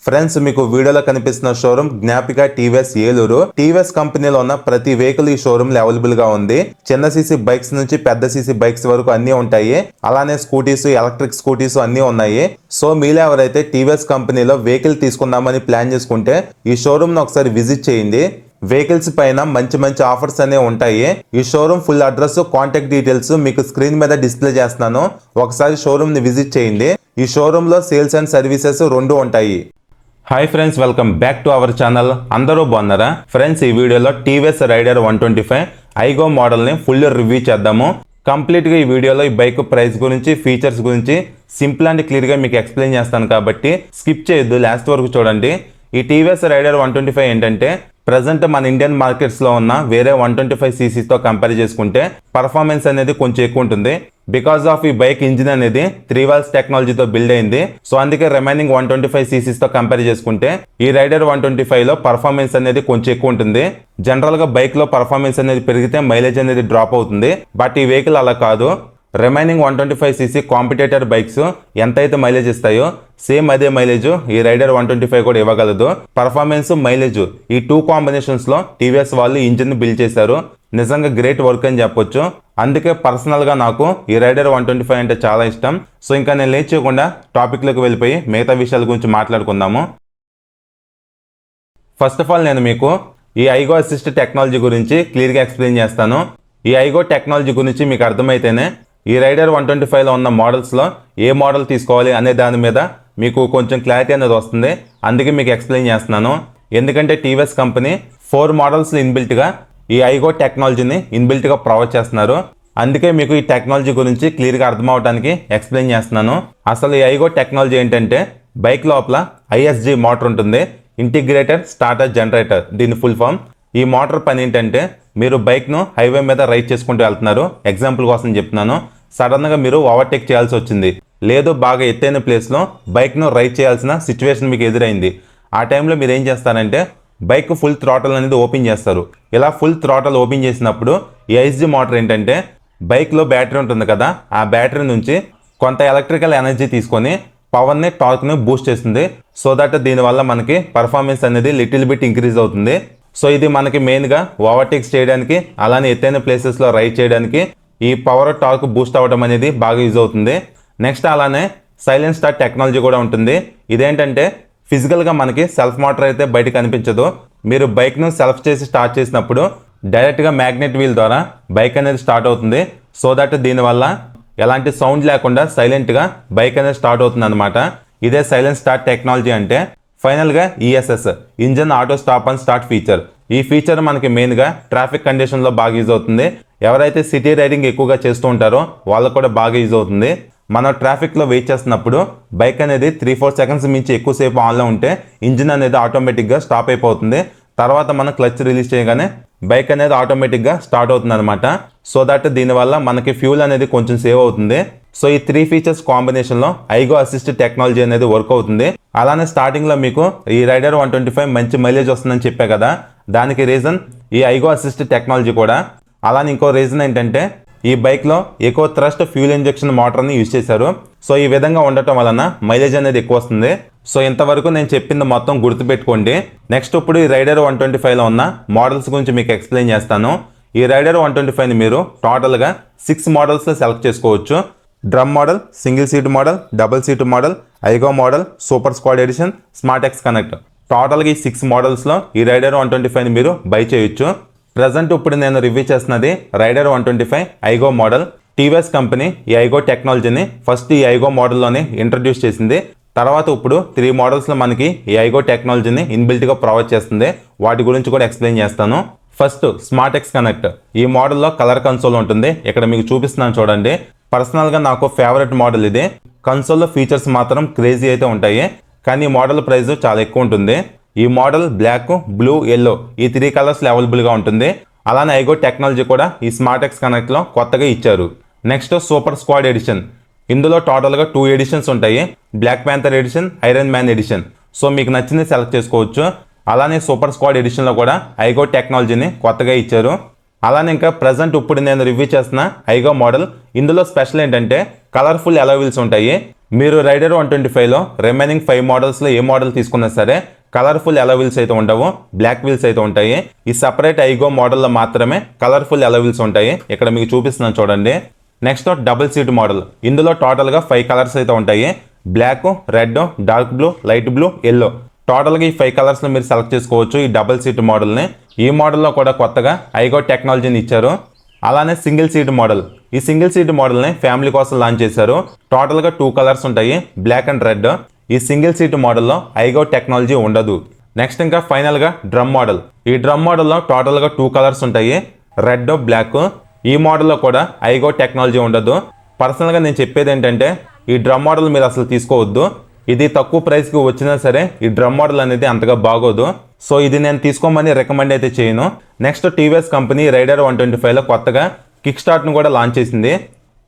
Friends, మీకు వీడియోలో కనిపిస్తున్న షోరూమ్ జ్ఞాపిక టీవీఎస్ ఏలూరు. టీవీఎస్ కంపెనీలో ఉన్న ప్రతి వెహికల్ ఈ షోరూమ్ లో అవైలబుల్ గా ఉంది. చిన్న సీసీ బైక్స్ నుంచి పెద్ద సీసీ బైక్స్ వరకు అన్ని ఉంటాయి. అలానే స్కూటీస్, ఎలక్ట్రిక్ స్కూటీస్ అన్ని ఉన్నాయి. సో మీలో ఎవరైతే టీవీఎస్ కంపెనీలో వెహికల్ తీసుకుందామని ప్లాన్ చేసుకుంటే ఈ షోరూమ్ ను ఒకసారి విజిట్ చేయండి. వెహికల్స్ పైన మంచి మంచి ఆఫర్స్ అనేవి ఉంటాయి. ఈ showroom full address, contact details మీకు స్క్రీన్ మీద డిస్ప్లే చేస్తున్నాను. ఒకసారి షోరూమ్ ని విజిట్ చేయండి. ఈ షోరూమ్ లో సేల్స్ అండ్ సర్వీసెస్ రెండు ఉంటాయి. Hi friends, welcome back to our channel. అందరూ బాగున్నారా ఫ్రెండ్స్? ఈ వీడియోలో టీవీఎస్ రైడర్ 125 ఐగో మోడల్ ని ఫుల్ రివ్యూ చేద్దాము. కంప్లీట్ గా ఈ వీడియోలో ఈ బైక్ ప్రైస్ గురించి, ఫీచర్స్ గురించి సింపుల్ అండ్ క్లియర్ గా మీకు ఎక్స్ప్లెయిన్ చేస్తాను కాబట్టి స్కిప్ చేయొద్దు, లాస్ట్ వరకు చూడండి. ఈ టీవీఎస్ రైడర్ 125 ఏంటంటే ప్రజెంట్ మన ఇండియన్ మార్కెట్స్ లో ఉన్న వేరే 125 cc తో కంపేర్ చేసుకుంటే పర్ఫార్మెన్స్ అనేది కొంచెం ఎక్కువ ఉంటుంది. బికాస్ ఆఫ్ ఈ బైక్ ఇంజిన్ అనేది 3 valves టెక్నాలజీతో బిల్డ్ అయింది. సో అందుకే రిమైనింగ్ 125 cc తో కంపేర్ చేసుకుంటే ఈ రైడర్ 125 లో పర్ఫార్మెన్స్ అనేది కొంచెం ఎక్కువ ఉంటుంది. జనరల్ గా బైక్ లో పర్ఫార్మెన్స్ అనేది పెరిగితే మైలేజ్ అనేది డ్రాప్ అవుతుంది. బట్ ఈ వెహికల్ అలా కాదు. రిమైనింగ్ 125 cc కాంపిటేటర్ బైక్స్ ఎంతైతే మైలేజ్ ఇస్తాయో సేమ్ అదే మైలేజ్ ఈ రైడర్ 125 కూడా ఇవ్వగలదు. పర్ఫార్మెన్స్, మైలేజ్ ఈ 2 కాంబినేషన్స్ లో టీవీఎస్ వాళ్ళు ఇంజిన్ బిల్డ్ చేశారు. నిజంగా గ్రేట్ వర్క్ అని చెప్పొచ్చు. అందుకే పర్సనల్ గా నాకు ఈ రైడర్ 125 అంటే చాలా ఇష్టం. సో ఇంకా నేను లేట్ చేయకుండా టాపిక్ లోకి వెళ్ళిపోయి మిగతా విషయాల గురించి మాట్లాడుకుందాము. ఫస్ట్ ఆఫ్ ఆల్ నేను మీకు ఈ ఐగో అసిస్ట్ టెక్నాలజీ గురించి క్లియర్ గా ఎక్స్ప్లెయిన్ చేస్తాను. ఈ ఐగో టెక్నాలజీ గురించి మీకు అర్థమైతేనే ఈ రైడర్ 125 లో ఉన్న మోడల్స్ లో ఏ మోడల్ తీసుకోవాలి అనే దాని మీద మీకు కొంచెం క్లారిటీ అనేది వస్తుంది. అందుకే మీకు ఎక్స్ప్లెయిన్ చేస్తున్నాను. ఎందుకంటే టీవీఎస్ కంపెనీ 4 మోడల్స్ ఇన్బిల్ట్ గా ఈ ఐగో టెక్నాలజీని ఇన్బిల్ట్ గా ప్రొవైడ్ చేస్తున్నారు. అందుకే మీకు ఈ టెక్నాలజీ గురించి క్లియర్ గా అర్థం అవడానికి ఎక్స్ప్లెయిన్ చేస్తున్నాను. అసలు ఈ ఐగో టెక్నాలజీ ఏంటంటే బైక్ లోపల ఐఎస్జి మోటార్ ఉంటుంది, ఇంటిగ్రేటెడ్ స్టార్టర్ జనరేటర్, దీని ఫుల్ ఫామ్. ఈ మోటార్ పని ఏంటంటే మీరు బైక్ను హైవే మీద రైడ్ చేసుకుంటూ వెళ్తున్నారు. ఎగ్జాంపుల్ కోసం చెప్తున్నాను. సడన్గా మీరు ఓవర్టేక్ చేయాల్సి వచ్చింది, లేదు బాగా ఎత్తైన ప్లేస్లో బైక్ను రైడ్ చేయాల్సిన సిచ్యువేషన్ మీకు ఎదురైంది. ఆ టైంలో మీరు ఏం చేస్తారంటే బైక్ ఫుల్ థ్రాటల్ అనేది ఓపెన్ చేస్తారు. ఇలా ఫుల్ థ్రాటల్ ఓపెన్ చేసినప్పుడు ఈ ఐఎస్జి మోటార్ ఏంటంటే బైక్లో బ్యాటరీ ఉంటుంది కదా, ఆ బ్యాటరీ నుంచి కొంత ఎలక్ట్రికల్ ఎనర్జీ తీసుకొని పవర్ని, టార్క్ని బూస్ట్ చేస్తుంది. సో దట్ దీనివల్ల మనకి పర్ఫార్మెన్స్ అనేది లిటిల్ బిట్ ఇంక్రీజ్ అవుతుంది. సో ఇది మనకి మెయిన్గా ఓవర్టేక్స్ చేయడానికి, అలానే ఎత్తైన ప్లేసెస్లో రైడ్ చేయడానికి ఈ పవర్, టార్క్ బూస్ట్ అవ్వడం అనేది బాగా యూజ్ అవుతుంది. నెక్స్ట్ అలానే సైలెంట్ స్టార్ట్ టెక్నాలజీ కూడా ఉంటుంది. ఇదేంటంటే ఫిజికల్గా మనకి సెల్ఫ్ మోటార్ అయితే బయట కనిపించదు. మీరు బైక్ను సెల్ఫ్ చేసి స్టార్ట్ చేసినప్పుడు డైరెక్ట్గా మ్యాగ్నెట్ వీల్ ద్వారా బైక్ అనేది స్టార్ట్ అవుతుంది. సో దట్ దీనివల్ల ఎలాంటి సౌండ్ లేకుండా సైలెంట్గా బైక్ అనేది స్టార్ట్ అవుతుంది అనమాట. ఇదే సైలెంట్ స్టార్ట్ టెక్నాలజీ అంటే. ఫైనల్గా ESS, engine auto stop and start feature. ఈ ఫీచర్ మనకి మెయిన్గా ట్రాఫిక్ కండిషన్లో బాగా యూజ్ అవుతుంది. ఎవరైతే సిటీ రైడింగ్ ఎక్కువగా చేస్తూ ఉంటారో వాళ్ళకు కూడా బాగా యూజ్ అవుతుంది. మనం ట్రాఫిక్లో వెయిట్ చేస్తున్నప్పుడు బైక్ అనేది 3-4 seconds మించి ఎక్కువసేపు ఆన్లో ఉంటే ఇంజిన్ అనేది ఆటోమేటిక్గా స్టాప్ అయిపోతుంది. తర్వాత మనం క్లచ్ రిలీజ్ చేయగానే బైక్ అనేది ఆటోమేటిక్గా స్టార్ట్ అవుతుంది అనమాట. సో దట్ దీనివల్ల మనకి ఫ్యూల్ అనేది కొంచెం సేవ్ అవుతుంది. సో ఈ 3 ఫీచర్స్ కాంబినేషన్లో ఐగో అసిస్ట్ టెక్నాలజీ అనేది వర్క్ అవుతుంది. అలానే స్టార్టింగ్లో మీకు ఈ రైడర్ 125 మంచి మైలేజ్ వస్తుందని చెప్పే కదా, దానికి రీజన్ ఈ ఐగో అసిస్ట్ టెక్నాలజీ కూడా. అలానే ఇంకో రీజన్ ఏంటంటే ఈ బైక్లో ఎకో థ్రస్ట్ ఫ్యూల్ ఇంజెక్షన్ మోటార్ని యూజ్ చేశారు. సో ఈ విధంగా ఉండటం వలన మైలేజ్ అనేది ఎక్కువ వస్తుంది. సో ఇంతవరకు నేను చెప్పింది మొత్తం గుర్తుపెట్టుకోండి. నెక్స్ట్ ఇప్పుడు ఈ రైడర్ 125లో ఉన్న మోడల్స్ గురించి మీకు ఎక్స్ప్లెయిన్ చేస్తాను. ఈ రైడర్ 125ని మీరు టోటల్గా 6 మోడల్స్లో సెలెక్ట్ చేసుకోవచ్చు. Drum model, single seat model, double seat model, iGo model, super squad edition, smart X connect. టోటల్గా ఈ 6 మోడల్స్లో ఈ రైడర్ 125ని మీరు బై చేయొచ్చు. ప్రజెంట్ ఇప్పుడు నేను రివ్యూ చేస్తున్నది Raider 125 iGo model. TVS company ఈ ఐగో టెక్నాలజీని ఫస్ట్ ఈ ఐగో మోడల్లోనే ఇంట్రడ్యూస్ చేసింది. తర్వాత ఇప్పుడు 3 మోడల్స్లో మనకి ఈ ఐగో టెక్నాలజీని ఇన్బిల్ట్గా ప్రొవైడ్ చేస్తుంది. వాటి గురించి కూడా ఎక్స్ప్లెయిన్ చేస్తాను. First smart X connect. ఈ మోడల్లో కలర్ కన్సోల్ ఉంటుంది. ఇక్కడ మీకు చూపిస్తున్నాను చూడండి. పర్సనల్గా నాకు ఫేవరెట్ మోడల్ ఇది. కన్సోల్లో ఫీచర్స్ మాత్రం క్రేజీ అయితే ఉంటాయి, కానీ ఈ మోడల్ ప్రైస్ చాలా ఎక్కువ ఉంటుంది. ఈ మోడల్ బ్లాక్, బ్లూ, ఎల్లో ఈ 3 కలర్స్లో అవైలబుల్గా ఉంటుంది. అలానే ఐగో టెక్నాలజీ కూడా ఈ స్మార్ట్ ఎక్స్ కనెక్ట్లో కొత్తగా ఇచ్చారు. Next super squad edition. ఇందులో టోటల్గా 2 ఎడిషన్స్ ఉంటాయి, Black Panther edition, Iron Man edition. So మీకు నచ్చింది సెలెక్ట్ చేసుకోవచ్చు. అలానే సూపర్ స్క్వాడ్ ఎడిషన్లో కూడా ఐగో టెక్నాలజీని కొత్తగా ఇచ్చారు. అలానే ఇంకా ప్రజెంట్ ఇప్పుడు నేను రివ్యూ చేస్తున్న ఐగో మోడల్, ఇందులో స్పెషల్ ఏంటంటే కలర్ఫుల్ అలై వీల్స్ ఉంటాయి. మీరు రైడర్ 125లో రిమైనింగ్ 5 మోడల్స్లో ఏ మోడల్ తీసుకున్నా సరే కలర్ఫుల్ అలా వీల్స్ అయితే ఉండవు, బ్లాక్ వీల్స్ అయితే ఉంటాయి. ఈ సపరేట్ ఐగో మోడల్లో మాత్రమే కలర్ఫుల్ అలా వీల్స్ ఉంటాయి. ఇక్కడ మీకు చూపిస్తున్నాను చూడండి. Next double seat model. ఇందులో టోటల్గా 5 కలర్స్ అయితే ఉంటాయి. Black, red, dark blue, light blue, yellow. టోటల్గా ఈ 5 కలర్స్లో మీరు సెలెక్ట్ చేసుకోవచ్చు ఈ డబుల్ సీట్ మోడల్ని. ఈ మోడల్లో కూడా కొత్తగా ఐగో టెక్నాలజీని ఇచ్చారు. అలానే సింగిల్ సీట్ మోడల్. ఈ సింగిల్ సీట్ మోడల్ని ఫ్యామిలీ కోసం లాంచ్ చేశారు. టోటల్గా 2 కలర్స్ ఉంటాయి, బ్లాక్ అండ్ రెడ్. ఈ సింగిల్ సీట్ మోడల్లో ఐగో టెక్నాలజీ ఉండదు. నెక్స్ట్ ఇంకా ఫైనల్గా డ్రమ్ మోడల్. ఈ డ్రమ్ మోడల్లో టోటల్గా 2 కలర్స్ ఉంటాయి, రెడ్, బ్లాక్. ఈ మోడల్లో కూడా ఐగో టెక్నాలజీ ఉండదు. పర్సనల్గా నేను చెప్పేది ఏంటంటే ఈ డ్రమ్ మోడల్ మీరు అసలు తీసుకోవద్దు. ఇది తక్కువ ప్రైస్కి వచ్చినా సరే ఈ డ్రమ్ మోడల్ అనేది అంతగా బాగోదు. సో ఇది నేను తీసుకోమని రికమెండ్ అయితే చేయను. నెక్స్ట్ టీవీఎస్ కంపెనీ రైడర్ 125లో కొత్తగా కిక్ స్టార్ట్ను కూడా లాంచ్ చేసింది.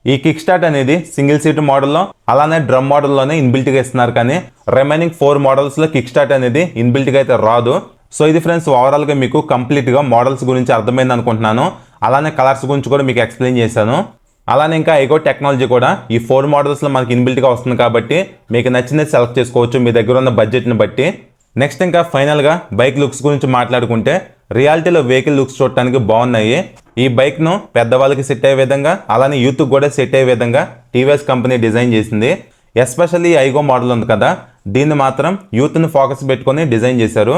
ఈ కిక్ స్టార్ట్ అనేది సింగిల్ సీట్ మోడల్లో అలానే డ్రమ్ మోడల్లోనే ఇన్బిల్ట్గా ఇస్తున్నారు, కానీ రిమైనింగ్ 4 మోడల్స్లో కిక్ స్టార్ట్ అనేది ఇన్బిల్ట్గా అయితే రాదు. సో ఇది ఫ్రెండ్స్ ఓవరాల్గా మీకు కంప్లీట్గా మోడల్స్ గురించి అర్థమైంది అనుకుంటున్నాను. అలానే కలర్స్ గురించి కూడా మీకు ఎక్స్ప్లెయిన్ చేశాను. అలానే ఇంకా ఐగో టెక్నాలజీ కూడా ఈ 4 మోడల్స్లో మనకి ఇన్బిల్ట్గా వస్తుంది కాబట్టి మీకు నచ్చినది సెలెక్ట్ చేసుకోవచ్చు మీ దగ్గర ఉన్న బడ్జెట్ని బట్టి. నెక్స్ట్ ఇంకా ఫైనల్గా బైక్ లుక్స్ గురించి మాట్లాడుకుంటే రియాలిటీలో వెహికల్ లుక్స్ చూడటానికి బాగున్నాయి. ఈ బైక్ను పెద్దవాళ్ళకి సెట్ అయ్యే విధంగా అలానే యూత్కి కూడా సెట్ అయ్యే విధంగా టీవీఎస్ కంపెనీ డిజైన్ చేసింది. ఎస్పెషల్లీ ఐగో మోడల్ ఉంది కదా, దీన్ని మాత్రం యూత్ని ఫోకస్ పెట్టుకొని డిజైన్ చేశారు.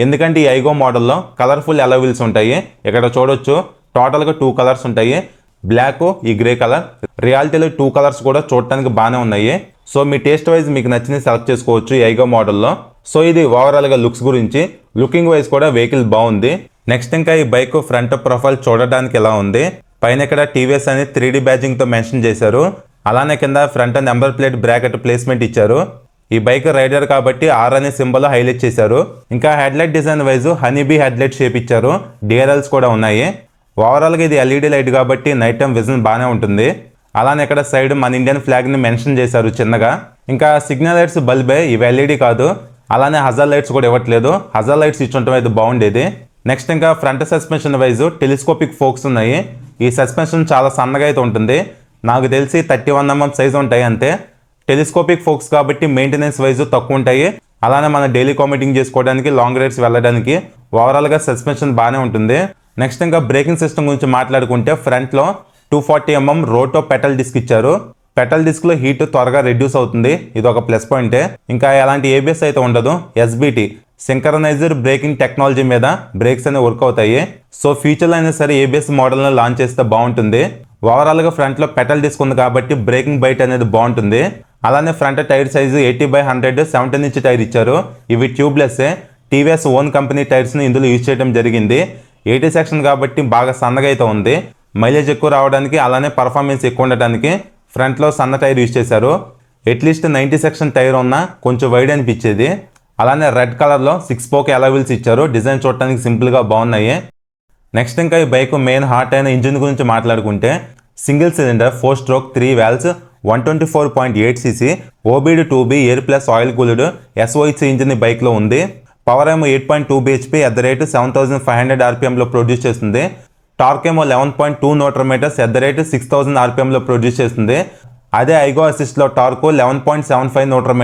ఎందుకంటే ఈ ఐగో మోడల్లో కలర్ఫుల్ అలా వీల్స్ ఉంటాయి. ఇక్కడ చూడొచ్చు టోటల్గా 2 కలర్స్ ఉంటాయి, బ్లాక్, ఈ గ్రే కలర్. రియాలిటీలో 2 కలర్స్ కూడా చూడటానికి బాగానే ఉన్నాయి. సో మీ టేస్ట్ వైజ్ మీకు నచ్చింది సెలెక్ట్ చేసుకోవచ్చు ఈ ఐగో మోడల్లో. సో ఇది ఓవరాల్గా లుక్స్ గురించి. లుకింగ్ వైజ్ కూడా వెహికల్ బాగుంది. నెక్స్ట్ ఇంకా ఈ బైక్ ఫ్రంట్ ప్రొఫైల్ చూడడానికి ఎలా ఉంది. పైన ఇక్కడ టీవీఎస్ అని 3D బ్యాజింగ్తో మెన్షన్ చేశారు. అలానే కింద front number plate bracket placement ఇచ్చారు. ఈ బైక్ రైడర్ కాబట్టి R అనే సింబల్ హైలైట్ చేశారు. ఇంకా headlight design wise honeybee headlight shape ఇచ్చారు. DRLs కూడా ఉన్నాయి. ఓవరాల్గా ఇది LED లైట్ కాబట్టి నైట్ టైం విజన్ బాగానే ఉంటుంది. అలానే ఇక్కడ సైడ్ మన ఇండియన్ ఫ్లాగ్ని మెన్షన్ చేశారు చిన్నగా. ఇంకా సిగ్నల్ లైట్స్ బల్బే, ఇవి LED కాదు. అలానే హజార్ లైట్స్ కూడా ఇవ్వట్లేదు. హజార్ లైట్స్ ఇచ్చుంటాం అయితే బాగుండేది. నెక్స్ట్ ఇంకా front suspension wise telescopic forks ఉన్నాయి. ఈ సస్పెన్షన్ చాలా సన్నగా అయితే ఉంటుంది. నాకు తెలిసి 31 mm సైజు ఉంటాయి అంతే. టెలిస్కోపిక్ ఫోక్స్ కాబట్టి మెయింటెనెన్స్ వైజ్ తక్కువ ఉంటాయి. అలానే మన డైలీ కామిటింగ్ చేసుకోవడానికి, లాంగ్ రైడ్స్ వెళ్ళడానికి ఓవరాల్గా సస్పెన్షన్ బాగానే ఉంటుంది. నెక్స్ట్ ఇంకా బ్రేకింగ్ సిస్టమ్ గురించి మాట్లాడుకుంటే ఫ్రంట్లో 240 mm రోటో పెటల్ డిస్క్ ఇచ్చారు. పెటల్ డిస్క్లో హీట్ త్వరగా రెడ్యూస్ అవుతుంది, ఇది ఒక ప్లస్ పాయింటే. ఇంకా ఎలాంటి ABS అయితే ఉండదు. SBT సింక్రనైజర్ బ్రేకింగ్ టెక్నాలజీ మీద బ్రేక్స్ అనేవి వర్క్ అవుతాయి. సో ఫ్యూచర్లో అయినా సరే ABS మోడల్ని లాంచ్ చేస్తే బాగుంటుంది. ఓవరాల్గా ఫ్రంట్లో పెటల్ డిస్క్ ఉంది కాబట్టి బ్రేకింగ్ బైట్ అనేది బాగుంటుంది. అలానే front tyre size 80/100 17 inch tyre ఇచ్చారు. ఇవి ట్యూబ్లెస్సే. టీవీఎస్ ఓన్ కంపెనీ టైర్స్ని ఇందులో యూజ్ చేయడం జరిగింది. 80 సెక్షన్ కాబట్టి బాగా సన్నగా అయితే ఉంది. మైలేజ్ ఎక్కువ రావడానికి అలానే పర్ఫార్మెన్స్ ఎక్కువ ఉండడానికి ఫ్రంట్లో సన్న టైర్ యూజ్ చేశారు. అట్లీస్ట్ 90 సెక్షన్ టైర్ ఉన్నా కొంచెం వైడ్ అనిపించేది. అలానే రెడ్ కలర్లో 6 spoke అలా వీల్స్ ఇచ్చారు. డిజైన్ చూడటానికి సింపుల్గా బాగున్నాయి. నెక్స్ట్ ఇంకా ఈ బైక్ మెయిన్ హార్ట్ అయిన ఇంజిన్ గురించి మాట్లాడుకుంటే single cylinder 4 stroke 3 valves 124.8 cc OBD2B air plus oil cooled SOHC engine ఈ బైక్లో ఉంది. పవర్ ఏమో 8.2 bhp at the rate 7500 RPMలో ప్రొడ్యూస్ చేస్తుంది. టార్క్ ఏమో 11.2 Nm at the rate 6000 RPMలో ప్రొడ్యూస్ చేస్తుంది. అదే ఐగో అసిస్ట్లో torque 11.75 Nm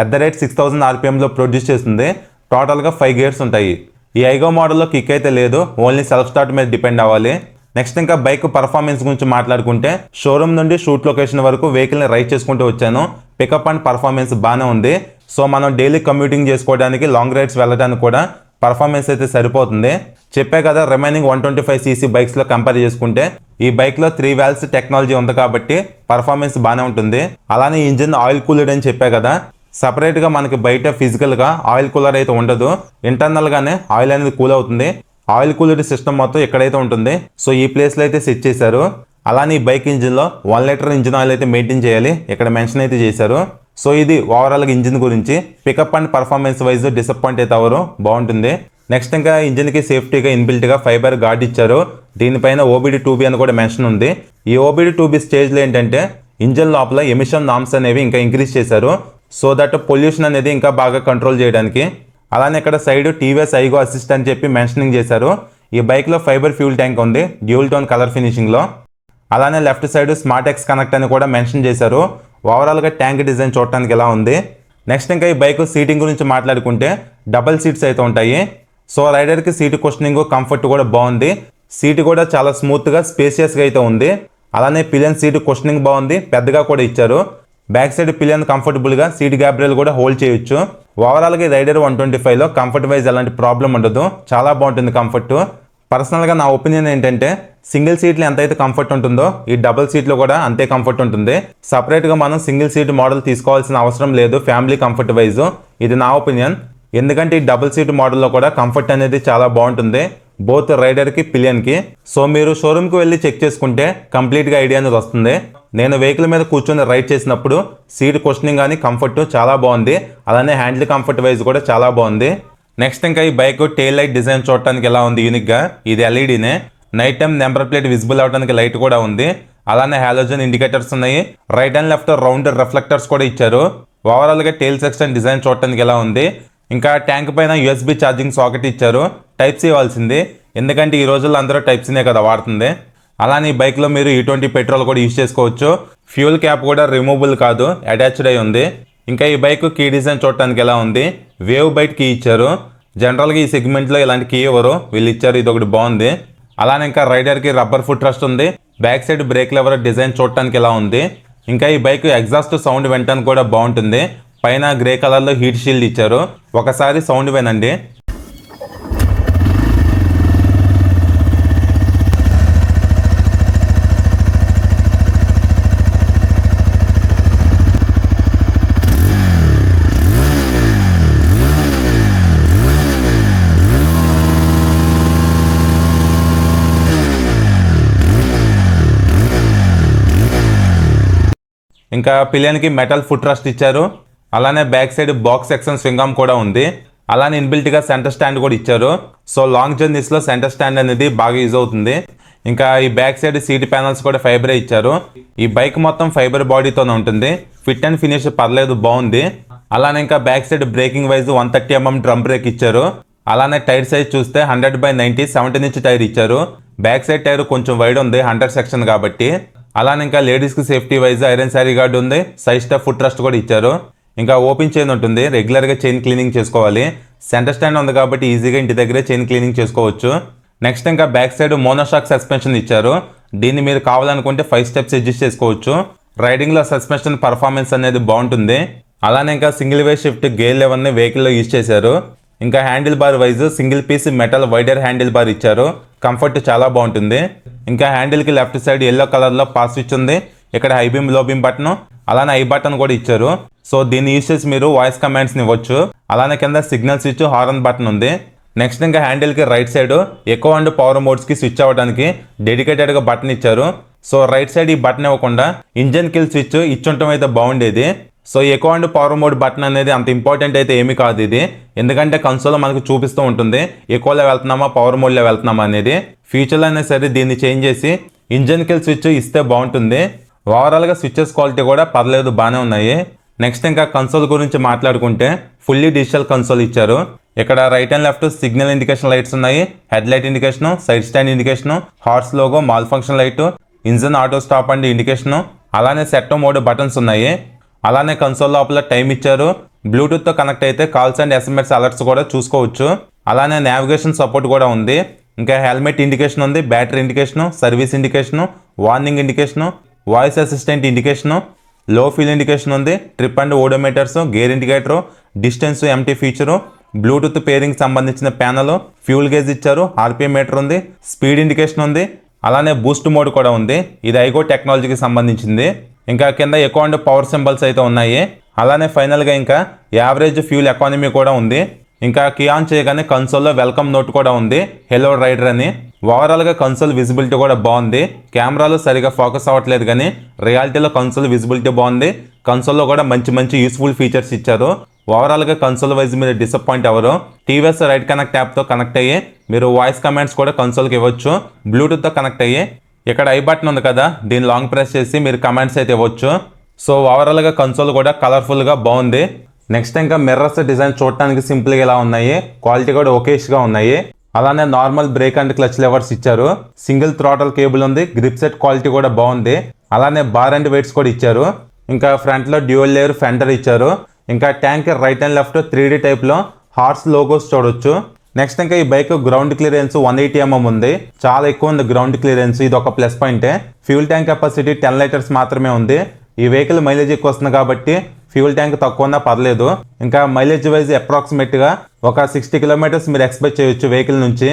at the rate 6000 RPMలో ప్రొడ్యూస్ చేస్తుంది. టోటల్గా 5 గేర్స్ ఉంటాయి. ఈ ఐగో మోడల్లో కిక్ అయితే లేదు, ఓన్లీ సెల్ఫ్ స్టార్ట్ మీద డిపెండ్ అవ్వాలి. నెక్స్ట్ ఇంకా బైక్ పర్ఫార్మెన్స్ గురించి మాట్లాడుకుంటే షోరూమ్ నుండి షూట్ లొకేషన్ వరకు వెహికల్ని రైడ్ చేసుకుంటూ వచ్చాను. పికప్ అండ్ పర్ఫార్మెన్స్ బాగానే ఉంది. సో మనం డైలీ కమ్యూటింగ్ చేసుకోవడానికి, లాంగ్ రైడ్స్ వెళ్ళడానికి కూడా పర్ఫార్మెన్స్ అయితే సరిపోతుంది. చెప్పే కదా రిమైనింగ్ 125cc బైక్స్లో కంపేర్ చేసుకుంటే ఈ బైక్లో 3 valves టెక్నాలజీ ఉంది కాబట్టి పర్ఫార్మెన్స్ బాగానే ఉంటుంది. అలానే ఇంజిన్ ఆయిల్ కూల్డ్ అని చెప్పే కదా, సపరేట్గా మనకి బయట ఫిజికల్గా ఆయిల్ కూలర్ అయితే ఉండదు. ఇంటర్నల్గానే ఆయిల్ అనేది కూల్ అవుతుంది. ఆయిల్ కూల్డ్ సిస్టమ్ మొత్తం ఎక్కడైతే ఉంటుంది. సో ఈ ప్లేస్లో అయితే సెట్ చేశారు. అలానే ఈ బైక్ ఇంజిన్లో 1 లీటర్ ఇంజిన్ ఆయిల్ అయితే మెయింటైన్ చేయాలి, ఇక్కడ మెన్షన్ అయితే చేశారు. సో ఇది ఓవరాల్గా ఇంజిన్ గురించి. Pickup and performance wise disappoint అయితే అవరు, బాగుంటుంది. నెక్స్ట్ ఇంకా ఇంజిన్కి సేఫ్టీగా ఇన్బిల్ట్గా ఫైబర్ గార్డ్ ఇచ్చారు. దీనిపైన OBD2B అని కూడా మెన్షన్ ఉంది. ఈ OBD2B స్టేజ్లో ఏంటంటే ఇంజిన్ లోపల ఎమిషన్ నామ్స్ అనేవి ఇంకా ఇంక్రీజ్ చేశారు. సో దట్ పొల్యూషన్ అనేది ఇంకా బాగా కంట్రోల్ చేయడానికి. అలానే ఇక్కడ సైడ్ టీవీఎస్ ఐగో అసిస్ట్ అని చెప్పి మెన్షనింగ్ చేశారు. ఈ బైక్లో ఫైబర్ ఫ్యూల్ ట్యాంక్ ఉంది డ్యూల్ టోన్ కలర్ ఫినిషింగ్లో. అలానే left side smart X connect అని కూడా మెన్షన్ చేశారు. ఓవరాల్గా ట్యాంక్ డిజైన్ చూడటానికి ఎలా ఉంది. నెక్స్ట్ ఇంకా ఈ బైక్ సీటింగ్ గురించి మాట్లాడుకుంటే డబల్ సీట్స్ అయితే ఉంటాయి. సో రైడర్కి సీటు కుషనింగ్ కంఫర్ట్ కూడా బాగుంది. సీటు కూడా చాలా స్మూత్గా స్పేసియస్గా అయితే ఉంది. అలానే పిలియన్ సీటు కుషనింగ్ బాగుంది, పెద్దగా కూడా ఇచ్చారు. బ్యాక్ సైడ్ పిలియన్ కంఫర్టబుల్గా సీట్ గ్యాబ్రేల్ కూడా హోల్డ్ చేయొచ్చు. ఓవరాల్గా రైడర్ 125లో కంఫర్ట్ వైజ్ ఎలాంటి ప్రాబ్లం ఉండదు, చాలా బాగుంటుంది కంఫర్ట్. పర్సనల్గా నా ఒపీనియన్ ఏంటంటే సింగిల్ సీట్లో ఎంతైతే కంఫర్ట్ ఉంటుందో ఈ డబుల్ సీట్లో కూడా అంతే కంఫర్ట్ ఉంటుంది. సపరేట్గా మనం సింగిల్ సీట్ మోడల్ తీసుకోవాల్సిన అవసరం లేదు ఫ్యామిలీ కంఫర్ట్ వైజ్. ఇది నా ఒపీనియన్. ఎందుకంటే ఈ డబుల్ సీట్ మోడల్లో కూడా కంఫర్ట్ అనేది చాలా బాగుంటుంది బోత్ రైడర్కి పిలియన్కి. సో మీరు షోరూమ్కి వెళ్ళి చెక్ చేసుకుంటే కంప్లీట్గా ఐడియా అనేది వస్తుంది. నేను వెహికల్ మీద కూర్చొని రైడ్ చేసినప్పుడు సీట్ కుషనింగ్ కానీ కంఫర్ట్ చాలా బాగుంది. అలానే హ్యాండిల్ కంఫర్ట్ వైజ్ కూడా చాలా బాగుంది. నెక్స్ట్ ఇంకా ఈ బైక్ టెయిల్ లైట్ డిజైన్ చూడటానికి ఎలా ఉంది యూనిక్గా. ఇది ఎల్ఈడీనే. Night time number plate visible అవడానికి లైట్ కూడా ఉంది. అలానే హాలోజన్ ఇండికేటర్స్ ఉన్నాయి. Right and left round reflectors కూడా ఇచ్చారు. ఓవరాల్గా టెయిల్ సెక్షన్ డిజైన్ చూడటానికి ఎలా ఉంది. ఇంకా ట్యాంక్ పైన యూఎస్బీ ఛార్జింగ్ సాకెట్ ఇచ్చారు. టైప్ సి ఇవ్వాల్సింది, ఎందుకంటే ఈ రోజుల్లో అందరూ టైప్ సినే కదా వాడుతుంది. అలానే ఈ బైక్లో మీరు E20 పెట్రోల్ కూడా యూజ్ చేసుకోవచ్చు. ఫ్యూల్ క్యాప్ కూడా రిమూవబుల్ కాదు, అటాచ్డ్ అయి ఉంది. ఇంకా ఈ బైక్ కీ డిజైన్ చూడటానికి ఎలా ఉంది. వేవ్ బైట్ కీ ఇచ్చారు. జనరల్గా ఈ సెగ్మెంట్లో ఇలాంటి కీ ఎవరు వీళ్ళు ఇచ్చారు, ఇది ఒకటి బాగుంది. అలానే ఇంకా రైడర్కి రబ్బర్ ఫుట్ రెస్ట్ ఉంది. Back side break lever design చూడటానికి ఎలా ఉంది. ఇంకా ఈ బైక్ ఎగ్జాస్ట్ సౌండ్ వినటానికి కూడా బాగుంటుంది. పైన గ్రే కలర్లో హీట్ షీల్డ్ ఇచ్చారు. ఒకసారి సౌండ్ వినండి. ఇంకా పిలియన్కి మెటల్ ఫుట్ రెస్ట్ ఇచ్చారు. అలానే back side box section swing arm కూడా ఉంది. అలానే ఇన్బిల్ట్గా సెంటర్ స్టాండ్ కూడా ఇచ్చారు. సో లాంగ్ జర్నీస్లో సెంటర్ స్టాండ్ అనేది బాగా యూజ్ అవుతుంది. ఇంకా ఈ బ్యాక్ సైడ్ సీట్ ప్యానల్స్ కూడా ఫైబరే ఇచ్చారు. ఈ బైక్ మొత్తం ఫైబర్ బాడీతోనే ఉంటుంది. ఫిట్ అండ్ ఫినిష్ పర్లేదు, బాగుంది. అలానే ఇంకా back side braking wise 130 mm drum brake ఇచ్చారు. అలానే టైర్ సైజ్ చూస్తే 100/90 17 ఇంచ్ టైర్ ఇచ్చారు. బ్యాక్ సైడ్ టైర్ కొంచెం వైడ్ ఉంది 100 సెక్షన్ కాబట్టి. అలానే ఇంకా లేడీస్కి safety wise iron sari guard ఉంది. సైడ్ స్టెప్ ఫుట్ రెస్ట్ కూడా ఇచ్చారు. ఇంకా ఓపెన్ చైన్ ఉంటుంది, రెగ్యులర్గా చైన్ క్లీనింగ్ చేసుకోవాలి. సెంటర్ స్టాండ్ ఉంది కాబట్టి ఈజీగా ఇంటి దగ్గరే చైన్ క్లీనింగ్ చేసుకోవచ్చు. నెక్స్ట్ ఇంకా బ్యాక్ సైడ్ మోనోషాక్ సస్పెన్షన్ ఇచ్చారు. దీన్ని మీరు కావాలనుకుంటే 5 స్టెప్స్ అడ్జస్ట్ చేసుకోవచ్చు. రైడింగ్లో సస్పెన్షన్ పర్ఫార్మెన్స్ అనేది బాగుంటుంది. అలానే ఇంకా సింగిల్ వే షిఫ్ట్ గేర్ లెవెల్ని వెహికల్లో యూజ్ చేశారు. ఇంకా handle bar wise single piece metal wider handle bar ఇచ్చారు. కంఫర్ట్ చాలా బాగుంటుంది. ఇంకా హ్యాండిల్కి లెఫ్ట్ సైడ్ ఎల్లో కలర్లో పాస్ స్విచ్ ఉంది. ఇక్కడ high beam low beam button, అలానే ఐ బటన్ కూడా ఇచ్చారు. సో దీన్ని యూజ్ చేసి మీరు వాయిస్ కమాండ్స్ని ఇవ్వచ్చు. అలానే కింద సిగ్నల్ స్విచ్, హార్న్ బటన్ ఉంది. నెక్స్ట్ ఇంకా హ్యాండిల్కి right side eco and power మోడ్స్కి స్విచ్ అవ్వడానికి డెడికేటెడ్గా బటన్ ఇచ్చారు. సో రైట్ సైడ్ ఈ బటన్ ఇవ్వకుండా ఇంజన్ కిల్ స్విచ్ ఇచ్చుంటం అయితే బాగుండేది. So eco and power mode button అనేది అంత ఇంపార్టెంట్ అయితే ఏమీ కాదు ఇది, ఎందుకంటే కన్సోల్లో మనకు చూపిస్తూ ఉంటుంది ఎకోలో వెళ్తున్నామా పవర్ మోడ్లో వెళ్తున్నామా అనేది. ఫ్యూచర్లో అయినా సరే దీన్ని చేంజ్ చేసి ఇంజన్ కిల్ స్విచ్ ఇస్తే బాగుంటుంది. ఓవరాల్గా స్విచెస్ క్వాలిటీ కూడా పర్లేదు, బాగానే ఉన్నాయి. నెక్స్ట్ ఇంకా కన్సోల్ గురించి మాట్లాడుకుంటే ఫుల్లీ డిజిటల్ కన్సోల్ ఇచ్చారు. ఇక్కడ right and left signal indication lights ఉన్నాయి. Headlight indication, side stand indication, horse logo, malfunction light, engine auto stop and indication, అలానే సెట్ మోడ్ బటన్స్ ఉన్నాయి. అలానే కన్సోల్ లోపల టైం ఇచ్చారు. బ్లూటూత్తో కనెక్ట్ అయితే కాల్స్ అండ్ ఎస్ఎంఎస్ అలర్ట్స్ కూడా చూసుకోవచ్చు. అలానే నావిగేషన్ సపోర్ట్ కూడా ఉంది. ఇంకా హెల్మెట్ ఇండికేషన్ ఉంది, battery indication, service indication, warning indication, voice assistant indication, low fuel indication ఉంది, trip and ఓడోమీటర్స్, gear indicator, distance empty feature, Bluetooth pairing సంబంధించిన ప్యానల్, ఫ్యూల్ గేజ్ ఇచ్చారు, ఆర్పిఎం మీటర్ ఉంది, స్పీడ్ ఇండికేషన్ ఉంది, అలానే బూస్ట్ మోడ్ కూడా ఉంది. ఇది ఐగో టెక్నాలజీకి సంబంధించింది. ఇంకా కింద ఎకో అండ్ పవర్ సింబల్స్ అయితే ఉన్నాయి. అలానే ఫైనల్గా ఇంకా యావరేజ్ ఫ్యూల్ ఎకానమీ కూడా ఉంది. ఇంకా కీ ఆన్ చేయగానే కన్సోల్లో వెల్కమ్ నోట్ కూడా ఉంది, హెలో రైడర్ అని. ఓవరాల్గా కన్సోల్ విజిబిలిటీ కూడా బాగుంది. కెమెరాలో సరిగా ఫోకస్ అవ్వట్లేదు కానీ రియాలిటీలో కన్సోల్ విజిబిలిటీ బాగుంది. కన్సోల్లో కూడా మంచి మంచి యూస్ఫుల్ ఫీచర్స్ ఇచ్చారు. ఓవరాల్గా కన్సోల్ వైజ్ మీరు డిసప్పాయింట్ అవ్వరు. టీవీఎస్ రైట్ కనెక్ట్ యాప్తో కనెక్ట్ అయ్యి మీరు వాయిస్ కమాండ్స్ కూడా కన్సోల్కి ఇవ్వచ్చు. బ్లూటూత్తో కనెక్ట్ అయ్యి ఇక్కడ ఐ బటన్ ఉంది కదా, దీన్ని లాంగ్ ప్రెస్ చేసి మీరు కమాండ్స్ అయితే ఇవ్వచ్చు. సో ఓవరాల్గా కన్సోల్ కూడా కలర్ఫుల్గా బాగుంది. నెక్స్ట్ ఇంకా మిర్రర్స్ డిజైన్ చూడటానికి సింపుల్గా ఇలా ఉన్నాయి, క్వాలిటీ కూడా ఒకేష్గా ఉన్నాయి. అలానే normal break and clutch levers ఇచ్చారు. సింగిల్ థ్రాటల్ కేబుల్ ఉంది, గ్రిప్ సెట్ క్వాలిటీ కూడా బాగుంది. అలానే బార్ అండ్ వెయిట్స్ కూడా ఇచ్చారు. ఇంకా ఫ్రంట్లో డ్యూయల్ లేయర్ ఫెండర్ ఇచ్చారు. ఇంకా tank right and left 3D టైప్లో హార్స్ లోగోస్ చూడొచ్చు. నెక్స్ట్ ఇంకా ఈ బైక్ గ్రౌండ్ క్లియరెన్స్ 180 mm ఉంది. చాలా ఎక్కువ ఉంది గ్రౌండ్ క్లియరెన్స్, ఇది ఒక ప్లస్ పాయింటే. ఫ్యూల్ ట్యాంక్ కెపాసిటీ 10 లీటర్స్ మాత్రమే ఉంది. ఈ వెహికల్ మైలేజ్ ఎక్కువ వస్తుంది కాబట్టి ఫ్యూల్ ట్యాంక్ తక్కువ ఉన్నా పర్లేదు. ఇంకా మైలేజ్ వైజ్ అప్రాక్సిమేట్గా ఒక 60 కిలోమీటర్స్ మీరు ఎక్స్పెక్ట్ చేయొచ్చు వెహికల్ నుంచి.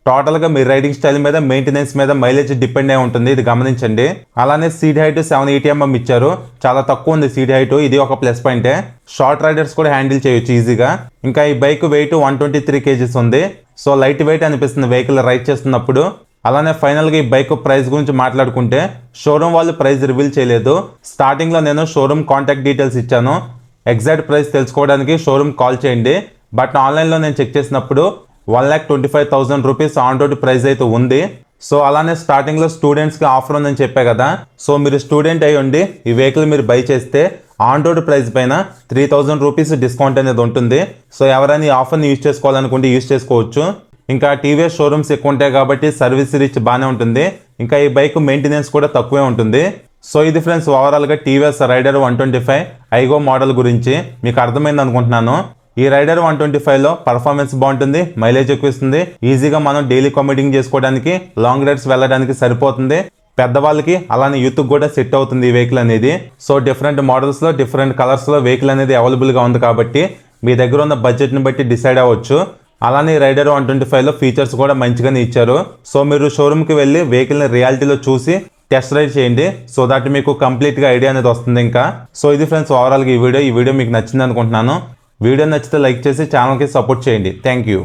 టోటల్గా మీ రైడింగ్ స్టైల్ మీద, మెయింటెనెన్స్ మీద మైలేజ్ డిపెండ్ అయి ఉంటుంది, ఇది గమనించండి. అలానే సీట్ హైట్ 780 mm ఇచ్చారు, చాలా తక్కువ ఉంది సీట్ హైట్, ఇది ఒక ప్లస్ పాయింటే. షార్ట్ రైడర్స్ కూడా హ్యాండిల్ చేయొచ్చు ఈజీగా. ఇంకా ఈ బైక్ వెయిట్ 123 kgs ఉంది. సో లైట్ వెయిట్ అనిపిస్తుంది వెహికల్ రైడ్ చేస్తున్నప్పుడు. అలానే ఫైనల్గా ఈ బైక్ ప్రైస్ గురించి మాట్లాడుకుంటే షోరూమ్ వాళ్ళు ప్రైస్ రివీల్ చేయలేదు. స్టార్టింగ్లో నేను షోరూమ్ కాంటాక్ట్ డీటెయిల్స్ ఇచ్చాను. ఎగ్జాక్ట్ ప్రైస్ తెలుసుకోవడానికి షోరూమ్ కాల్ చేయండి. బట్ ఆన్లైన్లో నేను చెక్ చేసినప్పుడు 1,25,000 రూపీస్ ఆన్ రోడ్ ప్రైస్ అయితే ఉంది. సో అలానే స్టార్టింగ్లో స్టూడెంట్స్కి ఆఫర్ ఉందని చెప్పా కదా. సో మీరు స్టూడెంట్ అయ్యి ఉండి ఈ వెహికల్ మీరు బై చేస్తే ఆన్ రోడ్ ప్రైస్ పైన 3,000 రూపీస్ డిస్కౌంట్ అనేది ఉంటుంది. సో ఎవరైనా ఈ ఆఫర్ని యూజ్ చేసుకోవాలనుకుంటే యూజ్ చేసుకోవచ్చు. ఇంకా టీవీఎస్ షోరూమ్స్ ఎక్కువ ఉంటాయి కాబట్టి సర్వీస్ రీచ్ బాగానే ఉంటుంది. ఇంకా ఈ బైక్ మెయింటెనెన్స్ కూడా తక్కువే ఉంటుంది. సో ఇది ఫ్రెండ్స్ ఓవరాల్గా టీవీఎస్ రైడర్ 125 ఐగో మోడల్ గురించి మీకు అర్థమైంది అనుకుంటున్నాను. ఈ రైడర్ 125లో పర్ఫార్మెన్స్ బాగుంటుంది, మైలేజ్ ఎక్కువ ఇస్తుంది. ఈజీగా మనం డైలీ కమ్యూటింగ్ చేసుకోవడానికి, లాంగ్ రైడ్స్ వెళ్ళడానికి సరిపోతుంది. పెద్దవాళ్ళకి అలానే యూత్కి కూడా సెట్ అవుతుంది ఈ వెహికల్ అనేది. సో డిఫరెంట్ మోడల్స్లో, డిఫరెంట్ కలర్స్లో వెహికల్ అనేది అవైలబుల్గా ఉంది కాబట్టి మీ దగ్గర ఉన్న బడ్జెట్ని బట్టి డిసైడ్ అవ్వచ్చు. అలానే రైడర్ 125లో ఫీచర్స్ కూడా మంచిగానే ఇచ్చారు. సో మీరు షోరూమ్కి వెళ్ళి వెహికల్ని రియాలిటీలో చూసి టెస్ట్ రైడ్ చేయండి. సో దట్ మీకు కంప్లీట్గా ఐడియా అనేది వస్తుంది ఇంకా. సో ఇది ఫ్రెండ్స్ ఓవరాల్గా ఈ వీడియో మీకు నచ్చింది అనుకుంటున్నాను. వీడియో నచ్చితే లైక్ చేసి ఛానల్కి సపోర్ట్ చేయండి. Thank you.